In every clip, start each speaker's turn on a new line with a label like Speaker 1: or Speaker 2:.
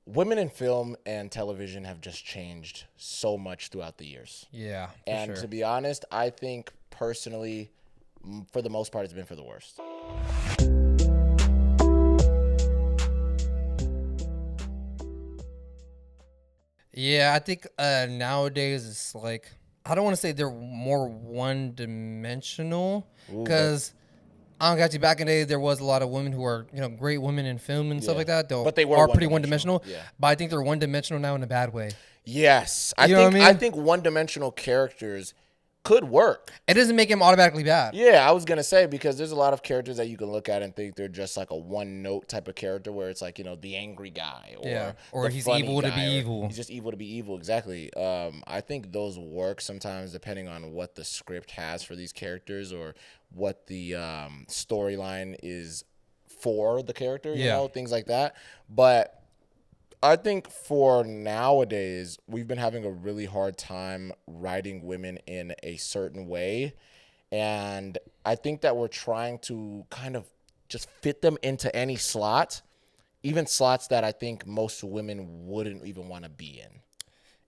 Speaker 1: women in film and television have just changed so much throughout the years.
Speaker 2: Yeah,
Speaker 1: And to be honest, I think personally, for the most part, it's been for the worst.
Speaker 2: Yeah, I think nowadays it's like, I don't want to say they're more one-dimensional, because I don't got you. Back in the day, there was a lot of women who are, great women in film and stuff like that.
Speaker 1: But they were
Speaker 2: are pretty
Speaker 1: one-dimensional.
Speaker 2: one-dimensional. Yeah. But I think they're one-dimensional now in a bad way.
Speaker 1: Yes,
Speaker 2: You know what I mean?
Speaker 1: I think one-dimensional characters could work.
Speaker 2: It doesn't make him automatically bad.
Speaker 1: Yeah, I was gonna say, because there's a lot of characters that you can look at and think they're just like a one-note type of character, where it's like, the angry guy,
Speaker 2: or he's evil to be evil.
Speaker 1: He's just evil to be evil. Exactly. I think those work sometimes depending on what the script has for these characters, or what the storyline is for the character. You know, things like that. But I think for nowadays, we've been having a really hard time writing women in a certain way. And I think that we're trying to kind of just fit them into any slot, even slots that I think most women wouldn't even want to be in,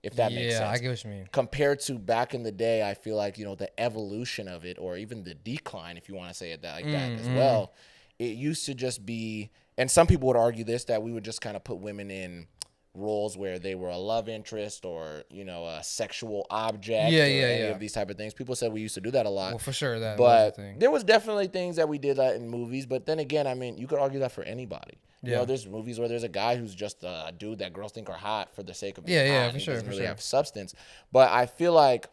Speaker 1: if that makes sense.
Speaker 2: Yeah, I get what you mean.
Speaker 1: Compared to back in the day, I feel like, the evolution of it, or even the decline, if you want to say it that as well, it used to just be, and some people would argue this, that we would just kind of put women in roles where they were a love interest, or a sexual object, or any of these type of things. People said we used to do that a lot.
Speaker 2: Well, for sure, that
Speaker 1: but
Speaker 2: was a thing.
Speaker 1: There was definitely things that we did that in movies. But then again, I mean, you could argue that for anybody. There's movies where there's a guy who's just a dude that girls think are hot for the sake of being hot.
Speaker 2: For sure.
Speaker 1: Doesn't really have substance. But I feel like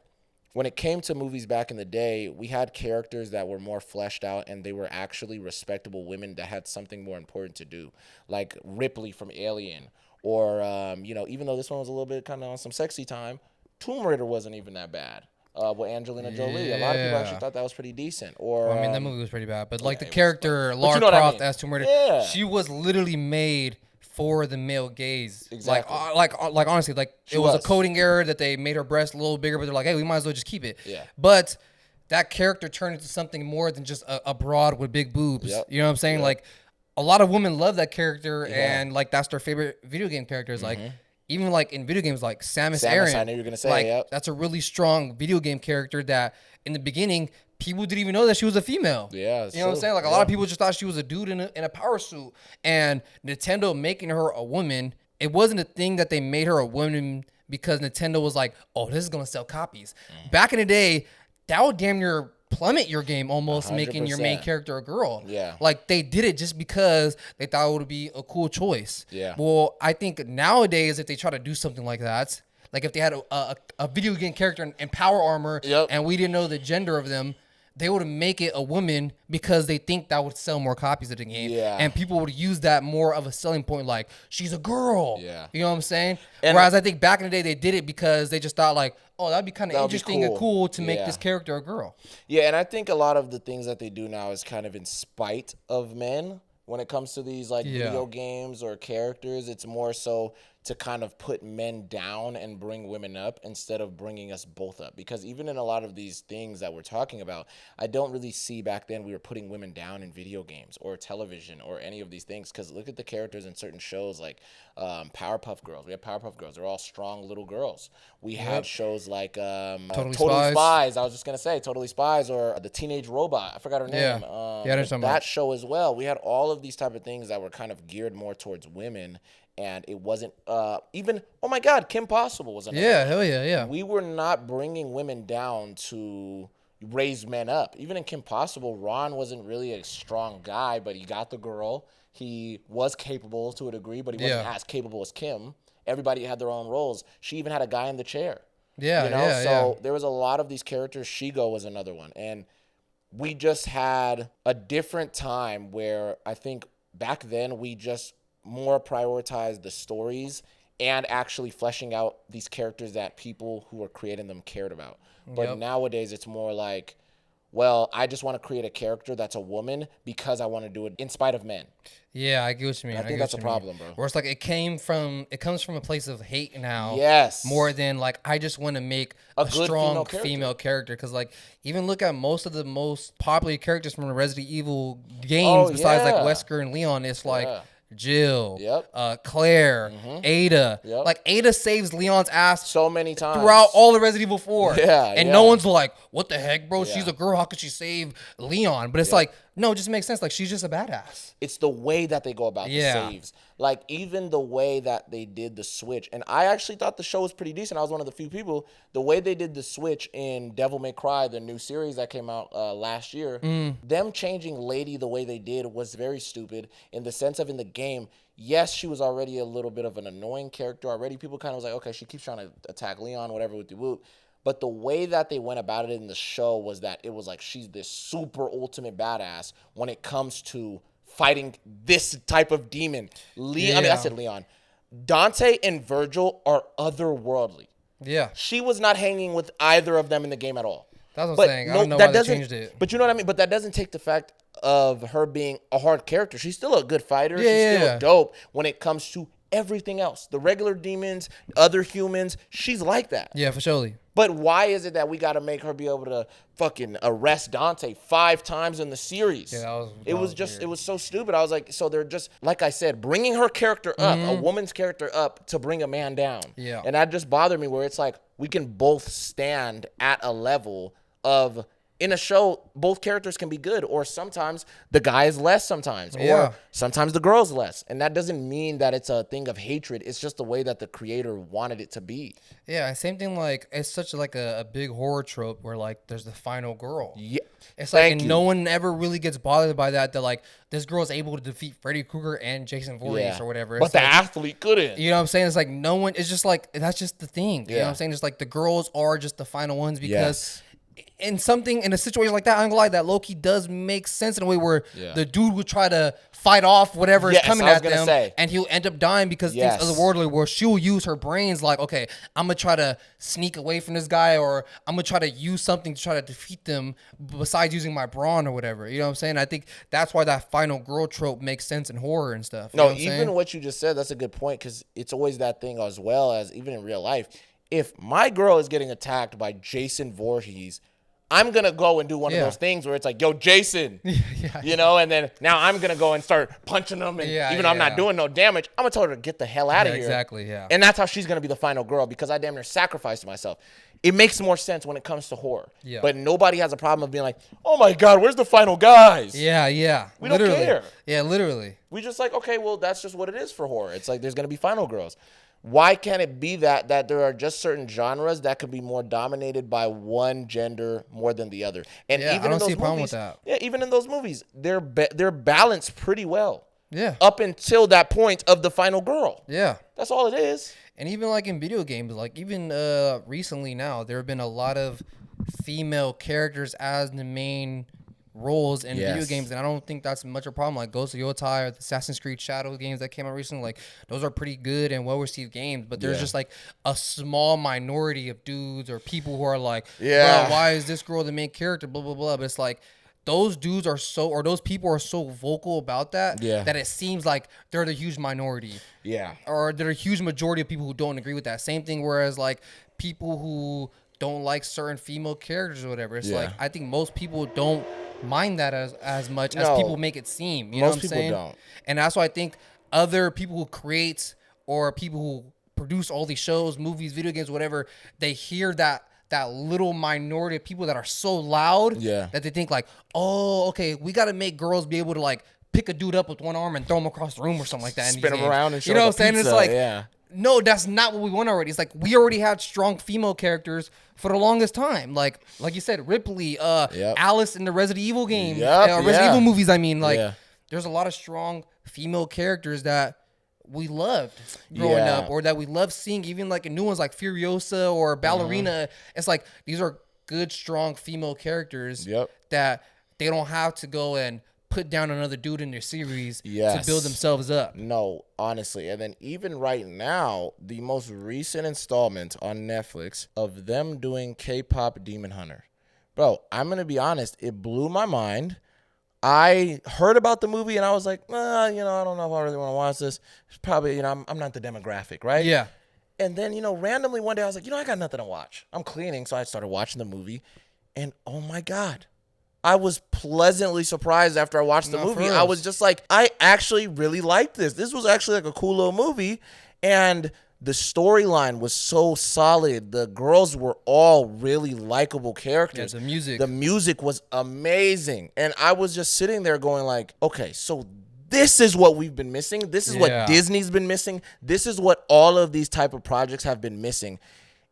Speaker 1: when it came to movies back in the day, we had characters that were more fleshed out, and they were actually respectable women that had something more important to do, like Ripley from Alien, or even though this one was a little bit kind of on some sexy time, Tomb Raider wasn't even that bad. With Angelina Jolie, a lot of people actually thought that was pretty decent. Or
Speaker 2: I mean, that movie was pretty bad, but like the character Lara Croft as Tomb Raider, she was literally made for the male gaze.
Speaker 1: Exactly.
Speaker 2: Like honestly, like it was a coding error that they made her breast a little bigger, but they're like, hey, we might as well just keep it.
Speaker 1: Yeah.
Speaker 2: But that character turned into something more than just a broad with big boobs.
Speaker 1: Yep.
Speaker 2: You know what I'm saying?
Speaker 1: Yep.
Speaker 2: Like, a lot of women love that character, and like that's their favorite video game characters. Like, even like in video games, like Samus Aran.
Speaker 1: I knew you were gonna say.
Speaker 2: That's a really strong video game character that in the beginning people didn't even know that she was a female.
Speaker 1: Yeah,
Speaker 2: you know what I'm saying? Like a lot of people just thought she was a dude in a power suit, and Nintendo making her a woman, it wasn't a thing that they made her a woman because Nintendo was like, oh, this is gonna sell copies. Back in the day, that would damn near plummet your game almost, 100%. Making your main character a girl.
Speaker 1: Yeah.
Speaker 2: Like they did it just because they thought it would be a cool choice.
Speaker 1: Yeah.
Speaker 2: Well, I think nowadays if they try to do something like that, like if they had a video game character in power armor and we didn't know the gender of them, they would make it a woman because they think that would sell more copies of the game.
Speaker 1: Yeah.
Speaker 2: And people would use that more of a selling point, like, she's a girl.
Speaker 1: Yeah.
Speaker 2: You know what I'm saying?
Speaker 1: And
Speaker 2: whereas I think back in the day, they did it because they just thought, like, oh, that'd be kind of interesting
Speaker 1: cool.
Speaker 2: and cool to make this character a girl.
Speaker 1: Yeah, and I think a lot of the things that they do now is kind of in spite of men when it comes to these, like, video games or characters. It's more so to kind of put men down and bring women up instead of bringing us both up. Because even in a lot of these things that we're talking about, I don't really see back then we were putting women down in video games or television or any of these things. Because look at the characters in certain shows like Powerpuff Girls. We have Powerpuff Girls. They're all strong little girls. We had shows like Totally Spies. I was just going to say Totally Spies, or The Teenage Robot. I forgot her name. That show as well. We had all of these type of things that were kind of geared more towards women. And it wasn't even, oh my God, Kim Possible was another.
Speaker 2: Yeah, hell yeah, yeah.
Speaker 1: We were not bringing women down to raise men up. Even in Kim Possible, Ron wasn't really a strong guy, but he got the girl. He was capable to a degree, but he wasn't as capable as Kim. Everybody had their own roles. She even had a guy in the chair.
Speaker 2: Yeah,
Speaker 1: So there was a lot of these characters. Shigo was another one. And we just had a different time where I think back then we just more prioritize the stories and actually fleshing out these characters that people who were creating them cared about. But nowadays it's more like, well, I just want to create a character that's a woman because I want to do it in spite of men.
Speaker 2: Yeah, I get what you mean.
Speaker 1: I think that's a problem, bro.
Speaker 2: Where it's like it comes from a place of hate now.
Speaker 1: Yes.
Speaker 2: More than like, I just want to make a strong female character. Because like, even look at most of the most popular characters from the Resident Evil games, besides like Wesker and Leon, it's like, Jill,
Speaker 1: Yep.
Speaker 2: Claire, Ada.
Speaker 1: Yep.
Speaker 2: Like, Ada saves Leon's ass
Speaker 1: so many times
Speaker 2: throughout all the Resident Evil 4.
Speaker 1: Yeah,
Speaker 2: and no one's like, what the heck, bro?
Speaker 1: Yeah.
Speaker 2: She's a girl. How could she save Leon? But it's like, no, it just makes sense. Like, she's just a badass.
Speaker 1: It's the way that they go about the saves. Like, even the way that they did the switch. And I actually thought the show was pretty decent. I was one of the few people. The way they did the switch in Devil May Cry, the new series that came out last year, them changing Lady the way they did was very stupid in the sense of in the game. Yes, she was already a little bit of an annoying character already. People kind of was like, okay, she keeps trying to attack Leon, whatever, with the whoop. But the way that they went about it in the show was that it was like she's this super ultimate badass when it comes to fighting this type of demon. I said Leon. Dante and Virgil are otherworldly.
Speaker 2: Yeah.
Speaker 1: She was not hanging with either of them in the game at all.
Speaker 2: That's what I'm saying. I don't know why they changed it.
Speaker 1: But you know what I mean? But that doesn't take the fact of her being a hard character. She's still a good fighter. She's still dope when it comes to everything else. The regular demons, other humans, she's like that.
Speaker 2: Yeah, for surely.
Speaker 1: But why is it that we got to make her be able to fucking arrest Dante 5 times in the series?
Speaker 2: Yeah,
Speaker 1: it was so stupid. I was like, so they're just, like I said, bringing her character up, a woman's character up to bring a man down.
Speaker 2: Yeah.
Speaker 1: And that just bothered me where it's like, we can both stand at a level of, in a show, both characters can be good, or sometimes the guy is less sometimes, or sometimes the girl's less. And that doesn't mean that it's a thing of hatred. It's just the way that the creator wanted it to be.
Speaker 2: Yeah, same thing, like, it's such like a big horror trope where, like, there's the final girl.
Speaker 1: Yeah.
Speaker 2: It's like, and no one ever really gets bothered by that, like, this girl's able to defeat Freddy Krueger and Jason Voorhees or whatever.
Speaker 1: But the athlete couldn't.
Speaker 2: You know what I'm saying? It's like, no one, it's just like, that's just the thing. You know what I'm saying? It's like, the girls are just the final ones because... in a situation like that, I'm gonna lie, that low-key does make sense in a way where the dude would try to fight off whatever is coming at them, and he'll end up dying because things otherworldly, where she'll use her brains like, okay, I'm gonna try to sneak away from this guy, or I'm gonna try to use something to try to defeat them besides using my brawn or whatever. You know what I'm saying? I think that's why that final girl trope makes sense in horror and stuff. You know what
Speaker 1: even what you just said, that's a good point, because it's always that thing as well as even in real life. If my girl is getting attacked by Jason Voorhees, I'm going to go and do one of those things where it's like, yo, Jason, you know, and then now I'm going to go and start punching them. And even though I'm not doing no damage, I'm going to tell her to get the hell out of here.
Speaker 2: Exactly, yeah.
Speaker 1: And that's how she's going to be the final girl, because I damn near sacrificed myself. It makes more sense when it comes to horror. Yeah. But nobody has a problem of being like, oh, my God, where's the final guys?
Speaker 2: Yeah, yeah.
Speaker 1: We don't care.
Speaker 2: Yeah, literally.
Speaker 1: We just like, okay, well, that's just what it is for horror. It's like there's going to be final girls. Why can't it be that there are just certain genres that could be more dominated by one gender more than the other? And even
Speaker 2: I don't
Speaker 1: in those
Speaker 2: see a problem
Speaker 1: movies,
Speaker 2: with that.
Speaker 1: Yeah, even in those movies, they're balanced pretty well.
Speaker 2: Yeah.
Speaker 1: Up until that point of the final girl.
Speaker 2: Yeah.
Speaker 1: That's all it is.
Speaker 2: And even like in video games, like even recently now, there have been a lot of female characters as the main roles in video games, and I don't think that's much of a problem. Like Ghost of Yotei or the Assassin's Creed Shadow games that came out recently, like those are pretty good and well-received games, but there's just like a small minority of dudes or people who are like, bro, why is this girl the main character, blah, blah, blah. But it's like, those dudes are so, or those people are so vocal about that, that it seems like they're the huge minority. Yeah. Or they're a huge majority of people who don't agree with that. Same thing, whereas like people who don't like certain female characters or whatever, it's like, I think most people don't mind that as much as people make it seem. You know what I'm saying? Most people don't. And that's why I think other people who create or people who produce all these shows, movies, video games, whatever, they hear that little minority of people that are so loud that they think like, oh, okay, we got to make girls be able to like pick a dude up with one arm and throw him across the room or something like that.
Speaker 1: Spin him around and show,
Speaker 2: you know what I'm saying?
Speaker 1: Pizza,
Speaker 2: it's like, no, that's not what we want already. It's like we already had strong female characters for the longest time. Like you said, Ripley, Alice in the Resident Evil game, Resident Evil movies. I mean, like there's a lot of strong female characters that we loved growing up, or that we love seeing, even like in new ones like Furiosa or Ballerina. It's like these are good, strong female characters that they don't have to go and put down another dude in their series to build themselves up.
Speaker 1: No, honestly. And then even right now, the most recent installment on Netflix of them doing K-pop Demon Hunter. Bro, I'm going to be honest. It blew my mind. I heard about the movie and I was like, I don't know if I really want to watch this. It's probably, I'm not the demographic, right? Yeah. And then, randomly one day I was like, I got nothing to watch. I'm cleaning, so I started watching the movie. And oh my God, I was pleasantly surprised after I watched the movie. I was just like, I actually really liked this. This was actually like a cool little movie. And the storyline was so solid. The girls were all really likable characters.
Speaker 2: Yeah,
Speaker 1: the music was amazing. And I was just sitting there going like, okay, so this is what we've been missing. This is what Disney's been missing. This is what all of these type of projects have been missing,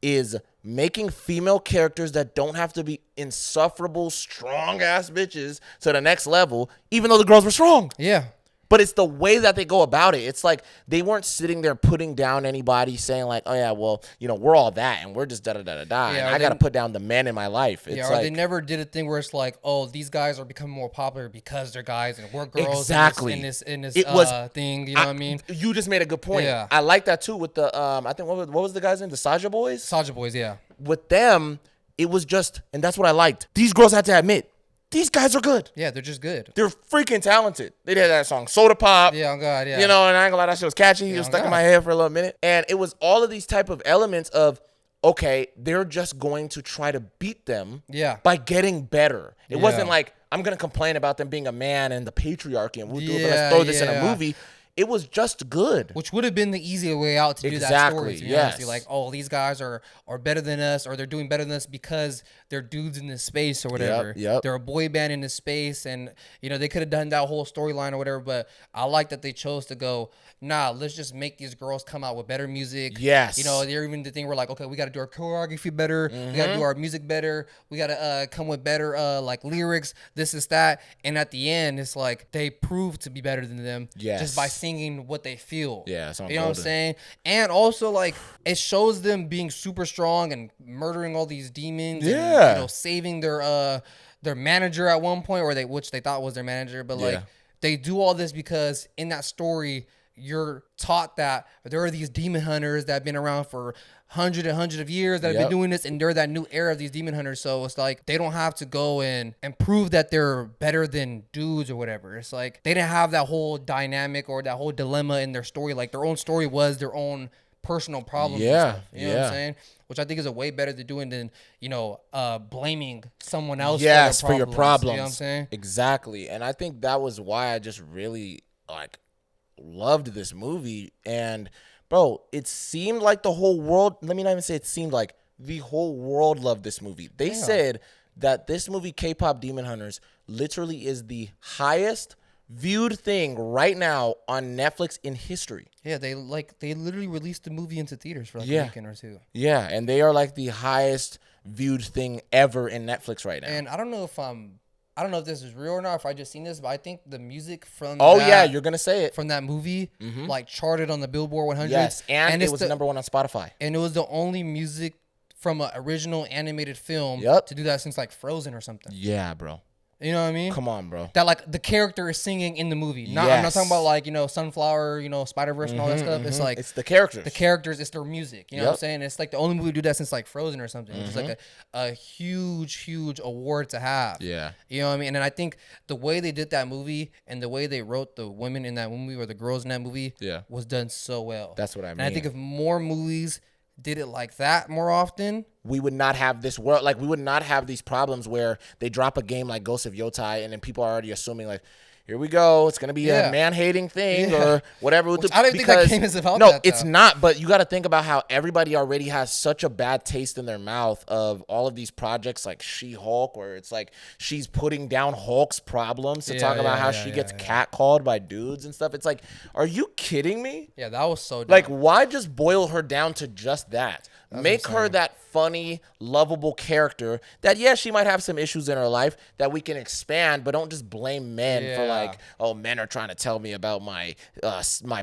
Speaker 1: is making female characters that don't have to be insufferable, strong-ass bitches to the next level, even though the girls were strong.
Speaker 2: Yeah.
Speaker 1: But it's the way that they go about it. It's like they weren't sitting there putting down anybody saying like, oh, yeah, well, you know, we're all that and we're just da-da-da-da-da.
Speaker 2: Yeah,
Speaker 1: and I got to put down the men in my life. It's
Speaker 2: or they never did a thing where it's like, oh, these guys are becoming more popular because they're guys and we're girls.
Speaker 1: Exactly.
Speaker 2: In this thing, you know what I mean?
Speaker 1: You just made a good point.
Speaker 2: Yeah.
Speaker 1: I like that too with the, I think, what was the guy's name? The Saja Boys?
Speaker 2: Saja Boys, yeah.
Speaker 1: With them, it was just, and that's what I liked. These girls had to admit, these guys are good.
Speaker 2: Yeah, they're just good.
Speaker 1: They're freaking talented. They did that song, Soda Pop.
Speaker 2: Yeah, oh God, yeah.
Speaker 1: You know, and I ain't gonna lie, that shit was catchy. It was stuck in my head for a little minute. And it was all of these type of elements of, okay, they're just going to try to beat them by getting better. It wasn't like, I'm going to complain about them being a man and the patriarchy and let's throw this in a movie. It was just good.
Speaker 2: Which would have been the easier way out to do that story. To like, oh, these guys are better than us, or they're doing better than us because they're dudes in this space or whatever. They're a boy band in this space, and you know they could have done that whole storyline or whatever. But I like that they chose to go, nah, let's just make these girls come out with better music.
Speaker 1: Yes.
Speaker 2: You know, they're even the thing where like, okay, we got to do our choreography better. We got to do our music better. We got to come with better like lyrics. This is that. And at the end, it's like they prove to be better than them just by singing what they feel.
Speaker 1: Yeah,
Speaker 2: you know what I'm saying? And also like it shows them being super strong and murdering all these demons. And, you know, saving their manager at one point, which they thought was their manager, but like they do all this because in that story you're taught that there are these demon hunters that have been around for hundreds of years that have been doing this, and they're that new era of these demon hunters. So it's like they don't have to go and prove that they're better than dudes or whatever. It's like they didn't have that whole dynamic or that whole dilemma in their story. Like their own story was their own personal problems. And stuff, you know what I'm saying? Which I think is a way better to doing than, you know, blaming someone else
Speaker 1: for your problems.
Speaker 2: You know what I'm saying?
Speaker 1: Exactly. And I think that was why I just really like loved this movie. And bro, it seemed like the whole world, let me not even say it seemed like, the whole world loved this movie. They said that this movie, K-Pop Demon Hunters, literally is the highest viewed thing right now on Netflix in history.
Speaker 2: Yeah, they literally released the movie into theaters for like a weekend or two.
Speaker 1: Yeah, and they are like the highest viewed thing ever in Netflix right now.
Speaker 2: And I don't know if this is real or not, if I just seen this, but I think the music from
Speaker 1: you're gonna say it,
Speaker 2: from that movie like charted on the Billboard 100.
Speaker 1: Yes, and it was number one on Spotify.
Speaker 2: And it was the only music from an original animated film to do that since like Frozen or something.
Speaker 1: Yeah, bro.
Speaker 2: You know what I mean?
Speaker 1: Come on, bro.
Speaker 2: That like the character is singing in the movie. I'm not talking about like, you know, Sunflower, you know, Spider-Verse and all that stuff. It's like
Speaker 1: it's the characters.
Speaker 2: The characters, it's their music. You know what I'm saying? It's like the only movie to do that since like Frozen or something. It's like a huge award to have.
Speaker 1: Yeah.
Speaker 2: You know what I mean? And I think the way they did that movie and the way they wrote the women in that movie or the girls in that movie was done so well.
Speaker 1: That's what I mean.
Speaker 2: And I think if more movies did it like that more often,
Speaker 1: we would not have this world. Like, we would not have these problems where they drop a game like Ghost of Yotai and then people are already assuming like, here we go, it's going to be a man-hating thing or whatever.
Speaker 2: Which I don't think that game is about
Speaker 1: that,
Speaker 2: though.
Speaker 1: It's not, but you got to think about how everybody already has such a bad taste in their mouth of all of these projects like She-Hulk, where it's like she's putting down Hulk's problems to talk about how she gets catcalled by dudes and stuff. It's like, are you kidding me?
Speaker 2: Yeah, that was so dumb.
Speaker 1: Like, why just boil her down to just that? Make her that funny, lovable character that, she might have some issues in her life that we can expand, but don't just blame men for like, oh, men are trying to tell me about my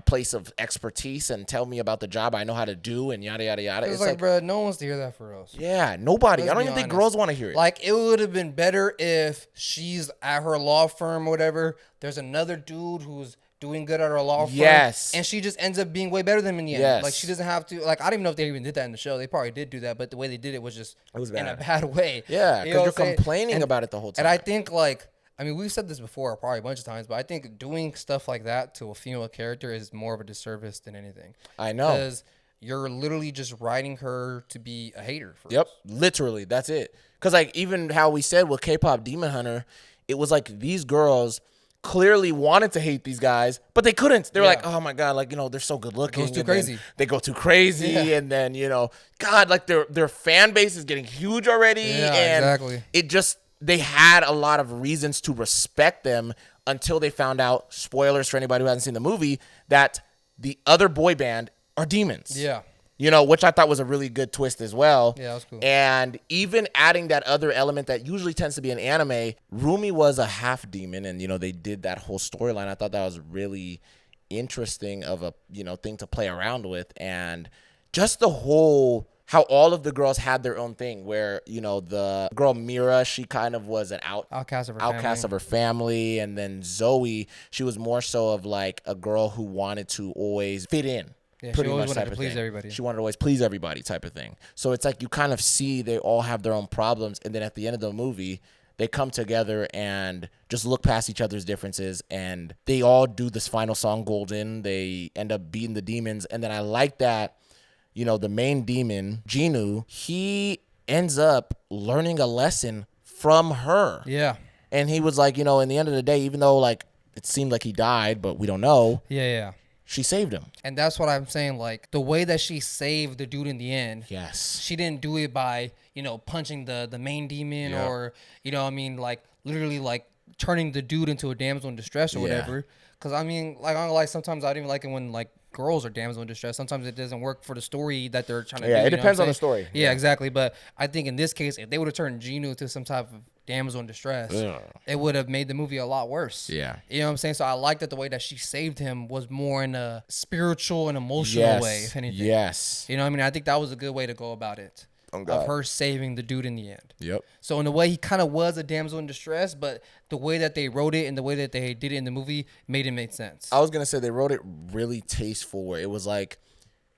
Speaker 1: place of expertise and tell me about the job I know how to do and yada, yada, yada.
Speaker 2: It's like, bro, no one wants to hear that for us.
Speaker 1: Yeah, nobody. I don't even think girls want to hear it.
Speaker 2: Like, it would have been better if she's at her law firm or whatever. There's another dude who's doing good at her law firm.
Speaker 1: Yes.
Speaker 2: And she just ends up being way better than him in the end. Yes. Like, she doesn't have to, like, I don't even know if they even did that in the show. They probably did do that, but the way they did it was just in a bad way.
Speaker 1: Yeah, because you're complaining about it the whole time.
Speaker 2: And I think, like, I mean, we've said this before probably a bunch of times, but I think doing stuff like that to a female character is more of a disservice than anything.
Speaker 1: I know.
Speaker 2: Because, you're literally just writing her to be a hater.
Speaker 1: Yep, literally, that's it. Because like even how we said with K-pop Demon Hunter, it was like these girls clearly wanted to hate these guys, but they couldn't. They were like, oh my God, like, they're so good looking.
Speaker 2: It goes too crazy.
Speaker 1: They go too crazy. And then, God, like their fan base is getting huge already.
Speaker 2: Yeah,
Speaker 1: and
Speaker 2: exactly.
Speaker 1: It just, they had a lot of reasons to respect them until they found out, spoilers for anybody who hasn't seen the movie, that the other boy band are demons.
Speaker 2: Yeah.
Speaker 1: Which I thought was a really good twist as well.
Speaker 2: Yeah, that was cool.
Speaker 1: And even adding that other element that usually tends to be in anime, Rumi was a half demon, and they did that whole storyline. I thought that was really interesting of a thing to play around with, and just the whole how all of the girls had their own thing. Where the girl Mira, she kind of was an outcast of her family, and then Zoe, she was more so of like a girl who wanted to always fit in.
Speaker 2: Yeah, she always wanted to please everybody.
Speaker 1: She wanted to always please everybody type of thing. So it's like you kind of see they all have their own problems. And then at the end of the movie, they come together and just look past each other's differences. And they all do this final song, Golden. They end up beating the demons. And then I like that, the main demon, Jinu, he ends up learning a lesson from her.
Speaker 2: Yeah.
Speaker 1: And he was like, in the end of the day, even though like it seemed like he died, but we don't know.
Speaker 2: Yeah.
Speaker 1: She saved him.
Speaker 2: And that's what I'm saying. Like, the way that she saved the dude in the end.
Speaker 1: Yes.
Speaker 2: She didn't do it by, punching the main demon or, like, literally, like, turning the dude into a damsel in distress or whatever. Because, I mean, like, I don't like, sometimes I don't even like it when, like, girls are damsel in distress. Sometimes it doesn't work for the story that they're trying to do.
Speaker 1: Yeah, it depends on the story.
Speaker 2: Yeah, exactly. But I think in this case, if they would have turned Ginu to some type of damsel in distress, it would have made the movie a lot worse.
Speaker 1: Yeah.
Speaker 2: You know what I'm saying? So I like that the way that she saved him was more in a spiritual and emotional way, if anything.
Speaker 1: Yes.
Speaker 2: You know what I mean? I think that was a good way to go about it. Of her saving the dude in the end.
Speaker 1: Yep.
Speaker 2: So in a way, he kind of was a damsel in distress, but the way that they wrote it and the way that they did it in the movie made it make sense.
Speaker 1: I was going to say they wrote it really tasteful, where it was like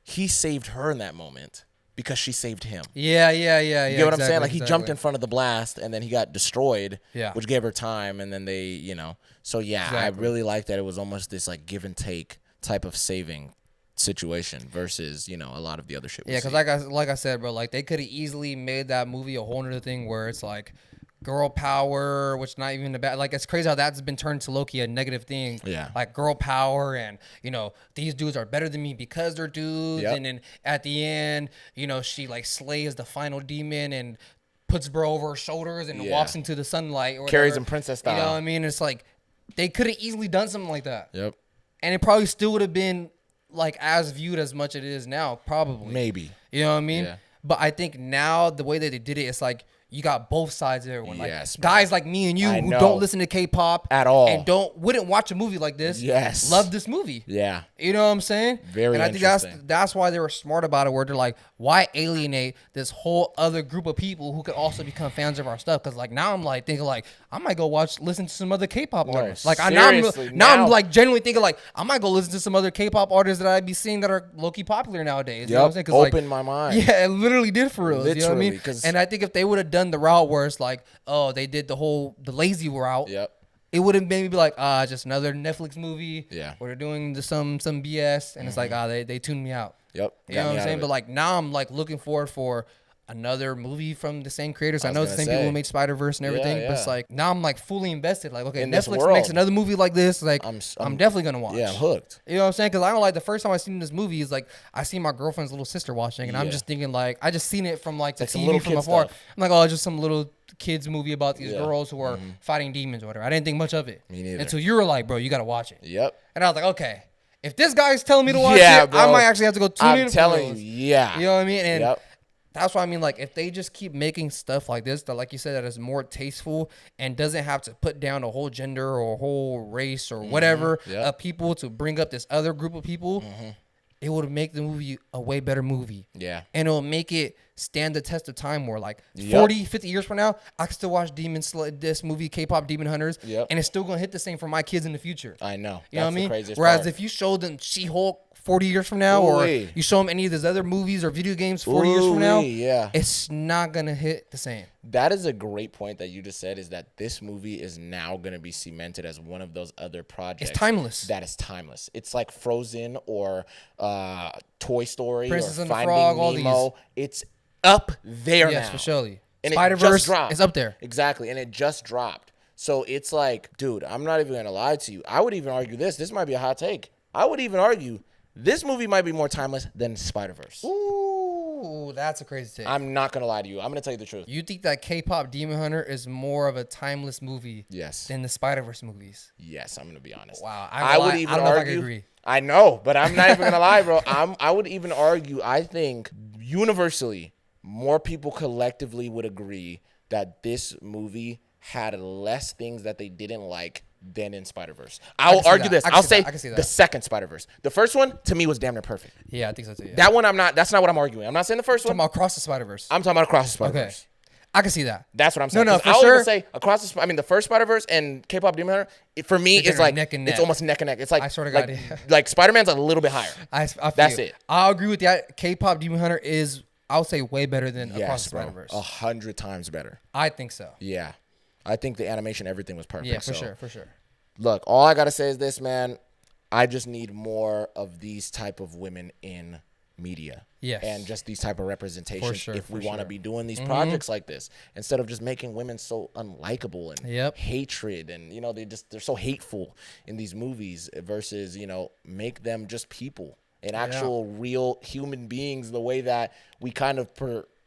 Speaker 1: he saved her in that moment because she saved him.
Speaker 2: Yeah.
Speaker 1: You get what I'm saying? Like he jumped in front of the blast and then he got destroyed, which gave her time. And then they, So yeah, I really like that it was almost this like give and take type of saving situation versus a lot of the other shit.
Speaker 2: Yeah, because like I said, bro, like they could have easily made that movie a whole other thing where it's like girl power, which not even bad. Like it's crazy how that's been turned to low-key a negative thing.
Speaker 1: Yeah,
Speaker 2: like girl power and these dudes are better than me because they're dudes. Yep. And then at the end, she like slays the final demon and puts bro over her shoulders and walks into the sunlight or
Speaker 1: carries him princess style.
Speaker 2: You know what I mean? It's like they could have easily done something like that.
Speaker 1: Yep.
Speaker 2: And it probably still would have been like as viewed as much as it is now, probably.
Speaker 1: Maybe.
Speaker 2: You know what I mean?
Speaker 1: Yeah.
Speaker 2: But I think now the way that they did it, it's like you got both sides of everyone. Like
Speaker 1: yes,
Speaker 2: guys like me and you who don't listen to K-pop
Speaker 1: at all
Speaker 2: and wouldn't watch a movie like this.
Speaker 1: Yes.
Speaker 2: Love this movie.
Speaker 1: Yeah.
Speaker 2: You know what I'm saying?
Speaker 1: Very
Speaker 2: And I think that's why they were smart about it, where they're like, why alienate this whole other group of people who could also become fans of our stuff? Because like now I'm like thinking like I might go listen to some other K-pop artists. Like now I'm like genuinely thinking like I might go listen to some other K-pop artists that I'd be seeing that are low-key popular nowadays. You know what I'm saying? Cause
Speaker 1: opened my mind.
Speaker 2: Yeah, it literally did for real. You know what I mean? And I think if they would have done the route where it's like, oh, they did the lazy route.
Speaker 1: Yep.
Speaker 2: It would have maybe be like, just another Netflix movie.
Speaker 1: Yeah.
Speaker 2: Where they're doing some BS, and it's like, they tuned me out.
Speaker 1: Yep.
Speaker 2: You know what I'm saying? But like now I'm like looking forward for another movie from the same creators. I know it's the same people who made Spider-Verse and everything, but it's like now I'm like fully invested. Like, okay, Netflix makes another movie like this. Like, I'm definitely gonna watch.
Speaker 1: Yeah, I'm hooked.
Speaker 2: You know what I'm saying? Because I don't like the first time I seen this movie is like I seen my girlfriend's little sister watching, and I'm just thinking like I just seen it from like the TV from afar. I'm like, oh, it's just some little kids movie about these girls who are fighting demons or whatever. I didn't think much of it.
Speaker 1: Me neither.
Speaker 2: Until you were like, bro, you gotta watch it.
Speaker 1: Yep.
Speaker 2: And I was like, okay, if this guy's telling me to watch it, bro, I might actually have to go tune in.
Speaker 1: I'm telling you, yeah.
Speaker 2: You know what I mean? And that's why I mean, like, if they just keep making stuff like this, that, like you said, that is more tasteful and doesn't have to put down a whole gender or a whole race or whatever of people to bring up this other group of people, it would make the movie a way better movie.
Speaker 1: Yeah.
Speaker 2: And it'll make it stand the test of time more. Like 40, 50 years from now, I can still watch this movie, K-pop Demon Hunters, and it's still going to hit the same for my kids in the future.
Speaker 1: I know.
Speaker 2: You know what I mean? Whereas if you showed them She-Hulk 40 years from now, or you show them any of these other movies or video games 40 years from now, it's not going to hit the same.
Speaker 1: That is a great point that you just said, is that this movie is now going to be cemented as one of those other projects.
Speaker 2: It's timeless.
Speaker 1: That is timeless. It's like Frozen or Toy Story
Speaker 2: Princess
Speaker 1: or
Speaker 2: and the
Speaker 1: Finding
Speaker 2: Frog,
Speaker 1: Nemo.
Speaker 2: all these.
Speaker 1: It's up there now.
Speaker 2: Yes, for sure.
Speaker 1: And
Speaker 2: Spider-Verse is up there.
Speaker 1: Exactly, and it just dropped. So it's like, dude, I'm not even going to lie to you. I would even argue this. This might be a hot take. I would even argue this movie might be more timeless than Spider-Verse.
Speaker 2: Ooh, that's a crazy take.
Speaker 1: I'm not going to lie to you. I'm going to tell you the truth.
Speaker 2: You think that K-pop Demon Hunter is more of a timeless movie than the Spider-Verse movies?
Speaker 1: Yes, I'm going to be honest.
Speaker 2: Wow.
Speaker 1: I would even
Speaker 2: I don't
Speaker 1: argue.
Speaker 2: know if I could agree.
Speaker 1: I know, but I'm not even going to lie, bro. I would even argue, I think universally, more people collectively would agree that this movie had less things that they didn't like than in Spider-Verse. I'll argue this. I'll say the second Spider-Verse. The first one, to me, was damn near perfect.
Speaker 2: Yeah, I think so too. Yeah.
Speaker 1: That one, that's not what I'm arguing. I'm not saying the first one.
Speaker 2: I'm talking about Across the Spider-Verse.
Speaker 1: I'm talking about Across the Spider-Verse.
Speaker 2: Okay. I can see that.
Speaker 1: That's what I'm saying.
Speaker 2: No, for
Speaker 1: I'll
Speaker 2: sure.
Speaker 1: even say the first Spider-Verse and K-pop Demon Hunter, for me, it's like
Speaker 2: neck and neck.
Speaker 1: It's almost neck and neck. It's like,
Speaker 2: I sort of got it.
Speaker 1: Like Spider-Man's a little bit higher. That's it.
Speaker 2: I'll agree with that. K-pop Demon Hunter is, I would say, way better than Across the Spider-Verse.
Speaker 1: 100 times better.
Speaker 2: I think so.
Speaker 1: Yeah. I think the animation, everything was perfect.
Speaker 2: Yeah, for sure.
Speaker 1: Look, all I got to say is this, man. I just need more of these type of women in media.
Speaker 2: Yes.
Speaker 1: And just these type of representations if we want to be doing these
Speaker 2: Mm-hmm.
Speaker 1: projects like this, instead of just making women so unlikable and hatred, and they're so hateful in these movies, versus make them just people and actual real human beings, the way that we kind of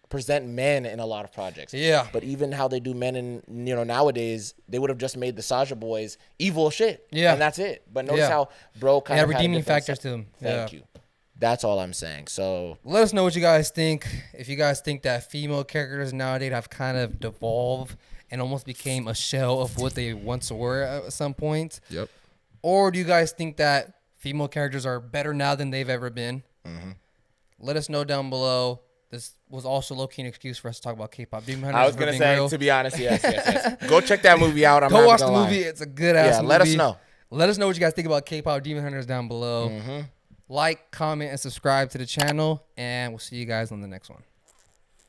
Speaker 1: present men in a lot of projects.
Speaker 2: Yeah.
Speaker 1: But even how they do men in nowadays, they would have just made the Sasha boys evil shit.
Speaker 2: Yeah.
Speaker 1: And that's it. But notice how bro kind of had
Speaker 2: redeeming factors to them.
Speaker 1: Thank you. That's all I'm saying. So
Speaker 2: let us know what you guys think. If you guys think that female characters nowadays have kind of devolved and almost became a shell of what they once were at some point.
Speaker 1: Yep.
Speaker 2: Or do you guys think that female characters are better now than they've ever been? Mm-hmm. Let us know down below. This was also low-key an excuse for us to talk about K-pop Demon Hunters.
Speaker 1: I was going to say, to be honest, yes. Go check that movie out.
Speaker 2: Go watch the movie. It's a good-ass movie.
Speaker 1: Let us know.
Speaker 2: Let us know what you guys think about K-pop Demon Hunters down below.
Speaker 1: Mm-hmm.
Speaker 2: Like, comment, and subscribe to the channel, and we'll see you guys on the next one.